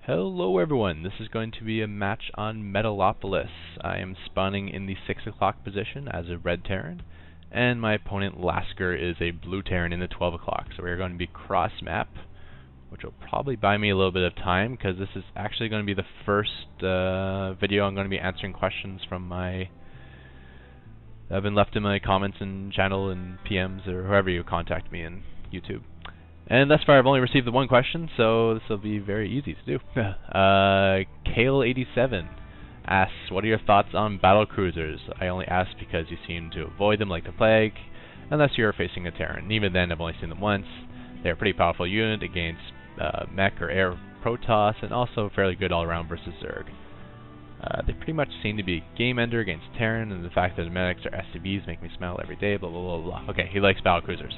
Hello everyone, this is going to be a match on Metalopolis. I am spawning in the 6 o'clock position as a red Terran, and my opponent Lasker is a blue Terran in the 12 o'clock. So we're going to be cross map, which will probably buy me a little bit of time because this is actually going to be the first video I'm going to be answering questions from that have been left in my comments and channel and PMs or whoever you contact me in YouTube. And thus far I've only received the one question, so this will be very easy to do. Kale87 asks, what are your thoughts on Battlecruisers? I only ask because you seem to avoid them like the plague, unless you're facing a Terran. Even then I've only seen them once. They're a pretty powerful unit against mech or air Protoss, and also fairly good all around versus Zerg. They pretty much seem to be a game ender against Terran, and the fact that the medics are SCVs make me smile every day, blah blah blah blah. Okay, he likes Battlecruisers.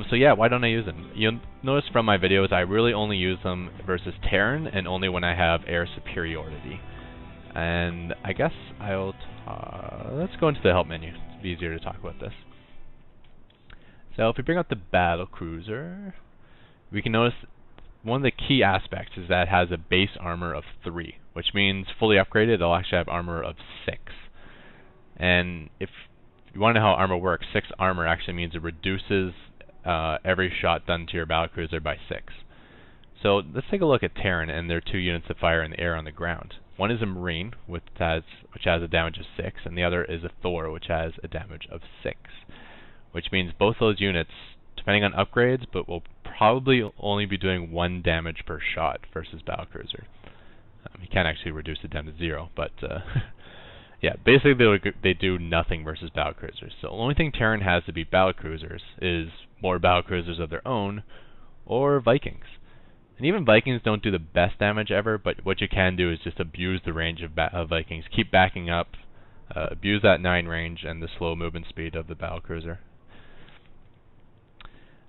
So yeah, why don't I use them? You'll notice from my videos I really only use them versus Terran, and only when I have air superiority. And I guess let's go into the help menu. It's easier to talk about this. So if we bring up the Battlecruiser, we can notice one of the key aspects is that it has a base armor of 3, which means fully upgraded it'll actually have armor of 6. And if you want to know how armor works, 6 armor actually means it reduces every shot done to your Battlecruiser by 6. So let's take a look at Terran and their 2 units of fire in the air on the ground. One is a Marine, which has a damage of 6, and the other is a Thor, which has a damage of 6. Which means both those units, depending on upgrades, but will probably only be doing 1 damage per shot versus Battlecruiser. You can't actually reduce it down to 0, but yeah, basically they do nothing versus Battlecruisers. So the only thing Terran has to beat Battlecruisers is more Battlecruisers of their own, or Vikings. And even Vikings don't do the best damage ever, but what you can do is just abuse the range of Vikings. Keep backing up, abuse that 9 range and the slow movement speed of the Battlecruiser.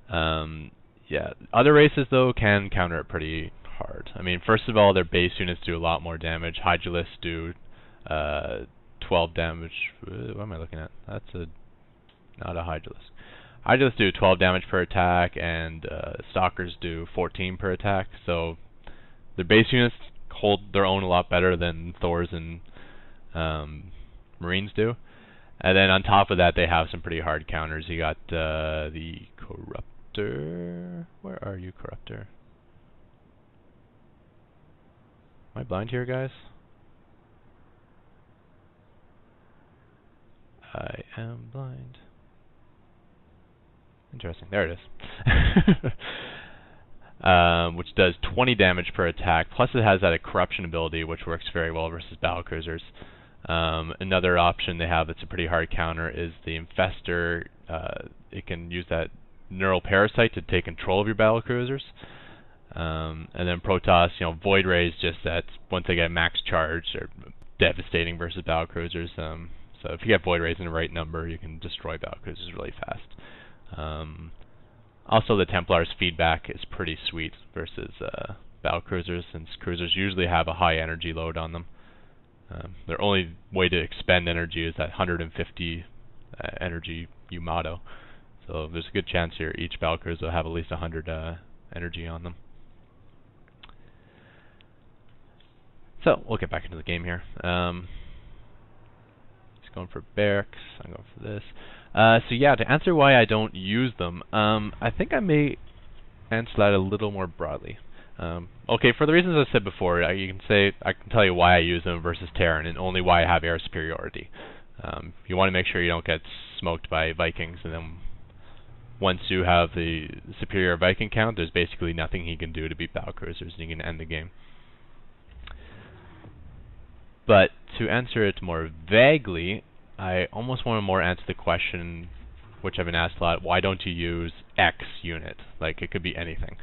Yeah, other races though can counter it pretty hard. I mean, first of all, their base units do a lot more damage. Hydralisks do 12 damage. What am I looking at? That's not a Hydralisk. Hydralisks do 12 damage per attack, and Stalkers do 14 per attack. So their base units hold their own a lot better than Thors and Marines do. And then on top of that, they have some pretty hard counters. You got the Corruptor. Where are you, Corruptor? Am I blind here, guys? I am blind. Interesting. There it is. Which does 20 damage per attack. Plus it has that corruption ability, which works very well versus Battlecruisers. Another option they have that's a pretty hard counter is the Infestor. It can use that neural parasite to take control of your Battlecruisers. And then Protoss, Void Rays, just that once they get max charge, they're devastating versus Battlecruisers. So if you get Void Rays in the right number, you can destroy Battlecruisers really fast. Also, the Templars' feedback is pretty sweet versus Battlecruisers, since cruisers usually have a high energy load on them. Their only way to expend energy is that 150 energy Yamato. So there's a good chance here each Battlecruiser will have at least 100 energy on them. So we'll get back into the game here. Just going for barracks. I'm going for this. So yeah, to answer why I don't use them, I think I may answer that a little more broadly. Okay, for the reasons I said before, I can tell you why I use them versus Terran, and only why I have air superiority. You want to make sure you don't get smoked by Vikings, and then once you have the superior Viking count, there's basically nothing he can do to beat Battlecruisers, and you can end the game. But to answer it more vaguely, I almost want to more answer the question, which I've been asked a lot, why don't you use X unit? Like, it could be anything.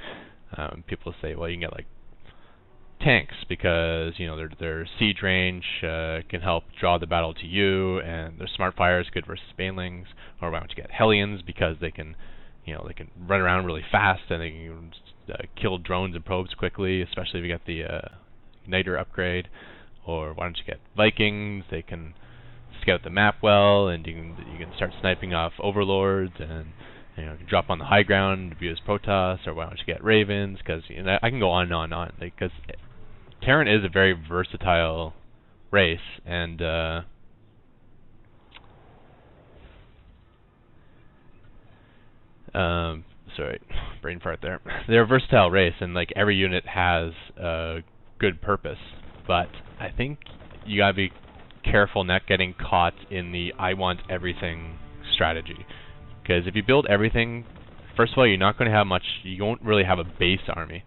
People say, well, you can get like tanks because their siege range can help draw the battle to you, and their smart fire is good versus banelings. Or why don't you get Hellions because they can run around really fast and they can kill drones and probes quickly, especially if you get the Igniter upgrade. Or why don't you get Vikings? They can scout the map well, and you can start sniping off overlords and You know, drop on the high ground, abuse Protoss, or why don't you get Ravens? Because you know, I can go on and on and on. Because Terran is a very versatile race, and sorry, brain fart there. They're a versatile race, and like every unit has a good purpose. But I think you gotta be careful not getting caught in the I want everything strategy. Because if you build everything, first of all, you're not going to have much. You won't really have a base army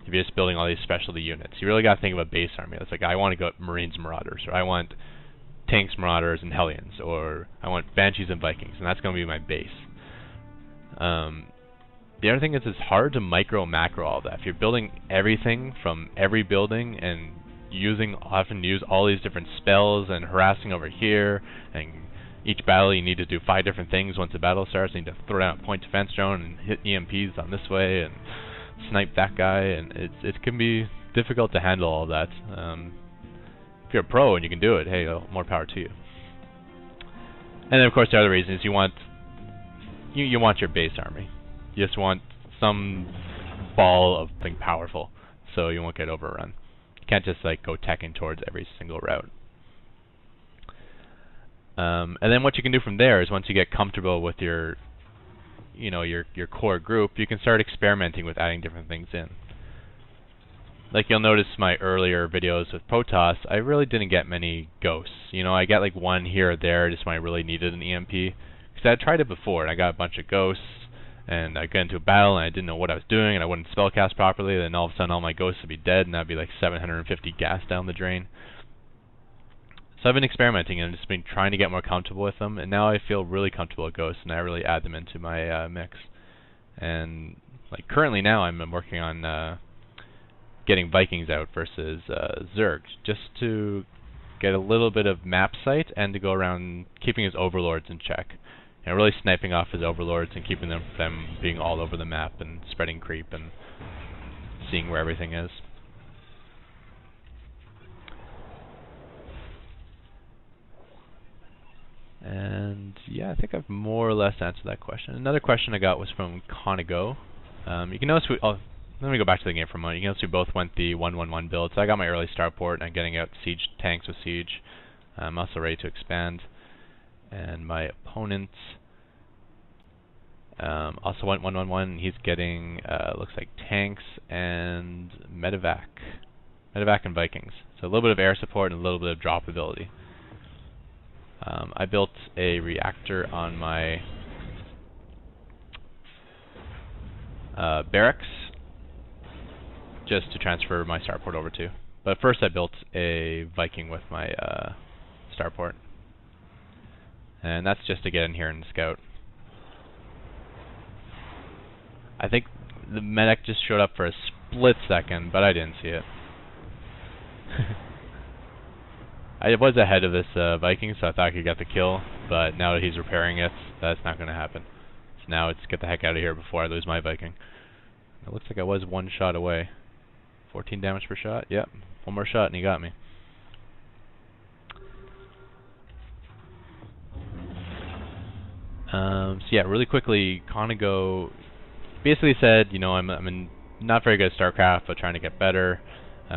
if you're just building all these specialty units. You really got to think of a base army. It's like I want to go Marines, Marauders, or I want Tanks, Marauders, and Hellions, or I want Banshees and Vikings, and that's going to be my base. The other thing is it's hard to macro all that. If you're building everything from every building and often use all these different spells and harassing over here, and each battle you need to do 5 different things. Once the battle starts, you need to throw down a point defense drone and hit EMPs on this way and snipe that guy, and it can be difficult to handle all that. If you're a pro and you can do it, hey, more power to you. And then of course the other reason is you want your base army. You just want some ball of something powerful, so you won't get overrun. You can't just like go teching towards every single route. And then what you can do from there is once you get comfortable with your core group, you can start experimenting with adding different things in. Like you'll notice my earlier videos with Protoss, I really didn't get many ghosts. You know, I got like one here or there just when I really needed an EMP. Because I tried it before and I got a bunch of ghosts, and I got into a battle and I didn't know what I was doing and I wouldn't spellcast properly, then all of a sudden all my ghosts would be dead and that'd be like 750 gas down the drain. So I've been experimenting and just been trying to get more comfortable with them, and now I feel really comfortable with ghosts, and I really add them into my mix. And like currently now, I'm working on getting Vikings out versus Zerg, just to get a little bit of map sight and to go around keeping his overlords in check, and really sniping off his overlords and keeping them being all over the map and spreading creep and seeing where everything is. And yeah, I think I've more or less answered that question. Another question I got was from Conago. You can notice let me go back to the game for a moment. You can notice we both went the 1-1-1 build. So I got my early starport and I'm getting out siege tanks with siege. I'm also ready to expand. And my opponent also went 1-1-1. He's getting looks like tanks and medevac and Vikings. So a little bit of air support and a little bit of drop ability. I built a reactor on my barracks just to transfer my starport over to. But first I built a Viking with my starport. And that's just to get in here and scout. I think the medic just showed up for a split second, but I didn't see it. I was ahead of this Viking, so I thought I could get the kill, but now that he's repairing it, that's not going to happen. So now it's get the heck out of here before I lose my Viking. It looks like I was 1 shot away. 14 damage per shot? Yep. 1 more shot and he got me. So yeah, really quickly, Conago basically said, you know, I'm not very good at Starcraft, but trying to get better. You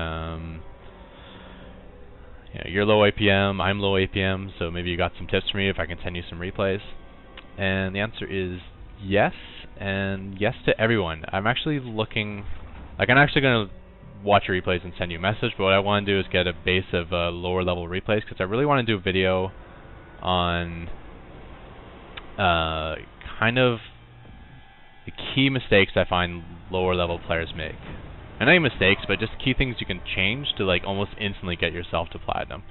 know, you're low APM, I'm low APM, so maybe you got some tips for me if I can send you some replays. And the answer is yes, and yes to everyone. I'm actually looking, like I'm actually going to watch your replays and send you a message, but what I want to do is get a base of lower level replays, because I really want to do a video on kind of the key mistakes I find lower level players make. I know your mistakes, but just key things you can change to like almost instantly get yourself to platinum.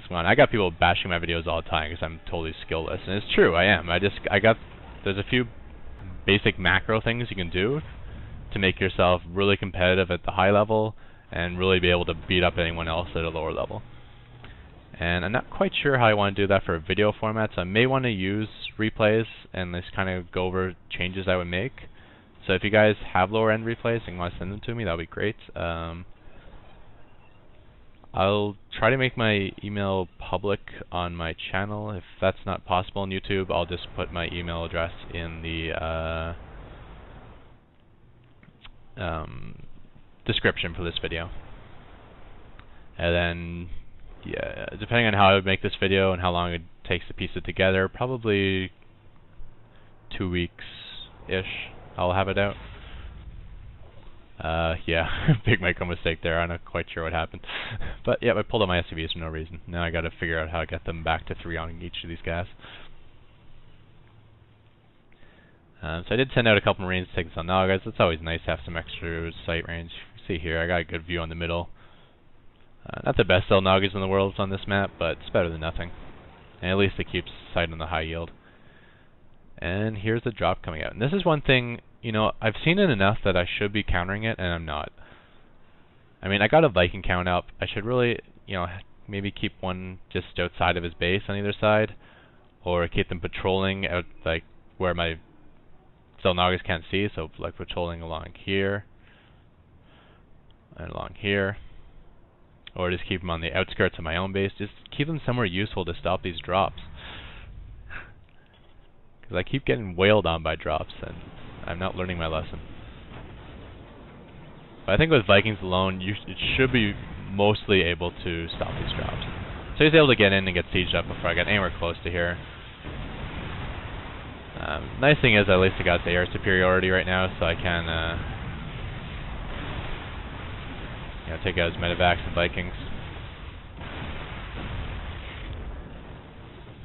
Come on, I got people bashing my videos all the time because I'm totally skillless, and it's true, I am. There's a few basic macro things you can do to make yourself really competitive at the high level and really be able to beat up anyone else at a lower level. And I'm not quite sure how I want to do that for a video format, so I may want to use replays and just kind of go over changes I would make. So if you guys have lower end replays and want to send them to me, that would be great. I'll try to make my email public on my channel. If that's not possible on YouTube, I'll just put my email address in the description for this video. And then, yeah, depending on how I would make this video and how long it takes to piece it together, probably 2 weeks-ish, I'll have it out. Yeah, big micro mistake there. I'm not quite sure what happened. But yeah, I pulled out my SCVs for no reason. Now I gotta figure out how to get them back to 3 on each of these guys. So I did send out a couple Marines to take this on Noggars. It's always nice to have some extra sight range. See here, I got a good view on the middle. Not the best Noggars in the world on this map, but it's better than nothing. And at least it keeps sight on the high yield. And here's the drop coming out. And this is one thing, you know, I've seen it enough that I should be countering it, and I'm not. I mean, I got a Viking count up. I should really, you know, maybe keep one just outside of his base on either side, or keep them patrolling out, like, where my Noggars can't see, so like patrolling along here, and along here. Or just keep them on the outskirts of my own base. Just keep them somewhere useful to stop these drops. Because I keep getting wailed on by drops, and I'm not learning my lesson. But I think with Vikings alone, it should be mostly able to stop these drops. So he's able to get in and get sieged up before I get anywhere close to here. Nice thing is, at least I got the air superiority right now, so I can you know, take out his medevacs and Vikings.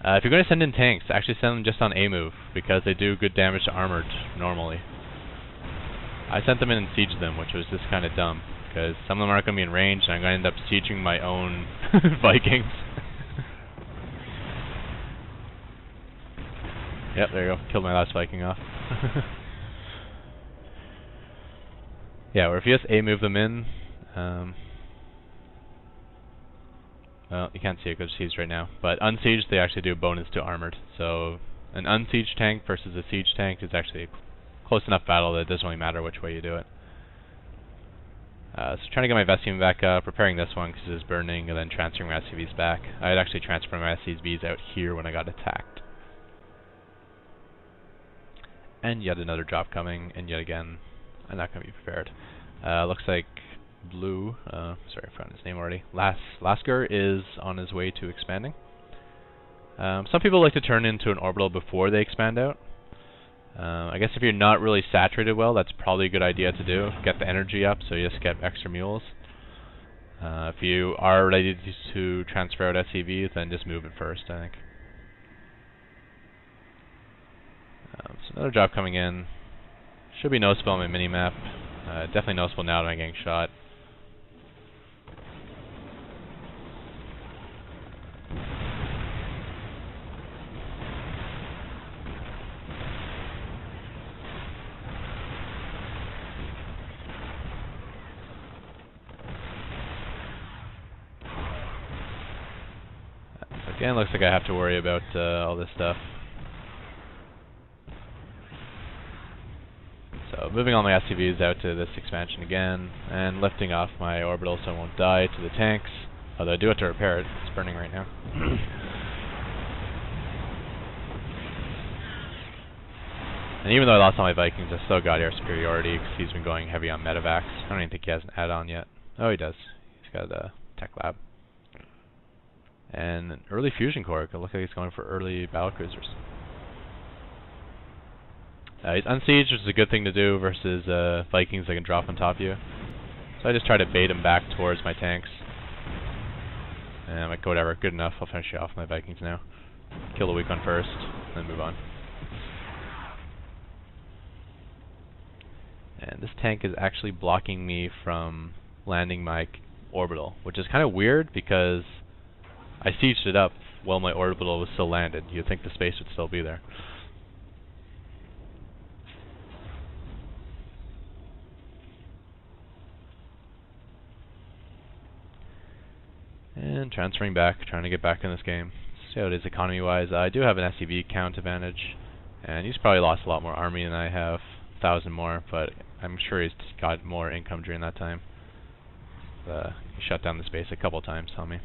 If you're going to send in tanks, actually send them just on A move, because they do good damage to armored normally. I sent them in and sieged them, which was just kind of dumb, because some of them aren't going to be in range, and I'm going to end up sieging my own Vikings. Yep, there you go. Killed my last Viking off. Yeah, or if you just A move them in, well, you can't see it because it's sieged right now, but unsieged they actually do a bonus to armored. So an unsieged tank versus a siege tank is actually a close enough battle that it doesn't really matter which way you do it. So trying to get my Vestium back up, preparing this one because it's burning, and then transferring my SCVs back. I had actually transferred my SCVs out here when I got attacked. And yet another drop coming, and yet again, I'm not going to be prepared. Looks like Blue, sorry, I forgot his name already. Lasker is on his way to expanding. Some people like to turn into an orbital before they expand out. I guess if you're not really saturated well, that's probably a good idea to do. Get the energy up, so you just get extra mules. If you are ready to transfer out SCVs, then just move it first, I think. So another drop coming in. Should be noticeable on my mini-map. Definitely noticeable now that I'm getting shot. So again, looks like I have to worry about all this stuff. So moving all my SCVs out to this expansion again, and lifting off my orbital so I won't die to the tanks. Although I do have to repair it, it's burning right now. And even though I lost all my Vikings, I still got air superiority because he's been going heavy on medevacs. I don't even think he has an add-on yet. Oh, he does. He's got a tech lab. And an early fusion core. It looks like he's going for early battlecruisers. He's unsieged, which is a good thing to do versus Vikings that can drop on top of you. So I just try to bait him back towards my tanks. And I'm like, whatever, good enough. I'll finish you off my Vikings now. Kill the weak one first, then move on. And this tank is actually blocking me from landing my orbital, which is kind of weird because I sieged it up while my orbital was still landed. You'd think the space would still be there. And transferring back, trying to get back in this game. See how it is economy-wise. I do have an SCV count advantage, and he's probably lost a lot more army than I have, 1,000 more, but I'm sure he's got more income during that time. You shut down the space a couple times on me.